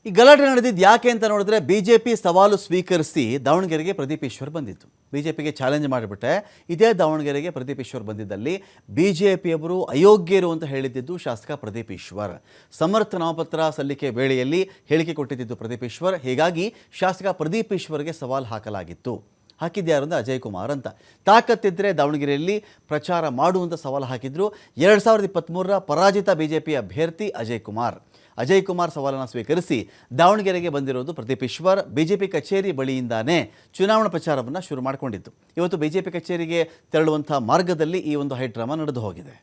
ಈ ಗಲಾಟೆ ನಡೆದಿದ್ದು ಯಾಕೆ ಅಂತ ನೋಡಿದ್ರೆ ಬಿಜೆಪಿ ಸವಾಲು ಸ್ವೀಕರಿಸಿ ದಾವಣಗೆರೆಗೆ ಪ್ರದೀಪ್ ಈಶ್ವರ್ ಬಂದಿತ್ತು. ಬಿಜೆಪಿಗೆ ಚಾಲೆಂಜ್ ಮಾಡಿಬಿಟ್ಟೆ. ಇದೇ ದಾವಣಗೆರೆಗೆ ಪ್ರದೀಪ್ ಈಶ್ವರ್ ಬಂದಿದ್ದಲ್ಲಿ ಬಿಜೆಪಿಯವರು ಅಯೋಗ್ಯರು ಅಂತ ಹೇಳಿದ್ದು ಶಾಸಕ ಪ್ರದೀಪ್ ಈಶ್ವರ್. ಸಮರ್ಥ ನಾಮಪತ್ರ ಸಲ್ಲಿಕೆ ವೇಳೆಯಲ್ಲಿ ಹೇಳಿಕೆ ಕೊಟ್ಟಿದ್ದು ಪ್ರದೀಪ್ ಈಶ್ವರ್. ಹೀಗಾಗಿ ಶಾಸಕ ಪ್ರದೀಪ್ ಈಶ್ವರ್ಗೆ ಸವಾಲು ಹಾಕಲಾಗಿತ್ತು. ಹಾಕಿದ್ಯಾರು ಅಂದರೆ ಅಜಯ್ ಕುಮಾರ್ ಅಂತ. ತಾಕತ್ತಿದ್ದರೆ ದಾವಣಗೆರೆಯಲ್ಲಿ ಪ್ರಚಾರ ಮಾಡುವಂಥ ಸವಾಲು ಹಾಕಿದ್ರು 2023ರ ಪರಾಜಿತ ಬಿಜೆಪಿ ಅಭ್ಯರ್ಥಿ ಅಜಯ್ ಕುಮಾರ್ ಸವಾಲನ್ನು ಸ್ವೀಕರಿಸಿ ದಾವಣಗೆರೆಗೆ ಬಂದಿರೋದು ಪ್ರದೀಪ್ ಈಶ್ವರ್. ಬಿಜೆಪಿ ಕಚೇರಿ ಬಳಿಯಿಂದಾನೇ ಚುನಾವಣಾ ಪ್ರಚಾರವನ್ನು ಶುರು ಮಾಡಿಕೊಂಡಿದ್ದು. ಇವತ್ತು ಬಿಜೆಪಿ ಕಚೇರಿಗೆ ತೆರಳುವಂಥ ಮಾರ್ಗದಲ್ಲಿ ಈ ಒಂದು ಹೈಡ್ರಾಮಾ ನಡೆದು ಹೋಗಿದೆ.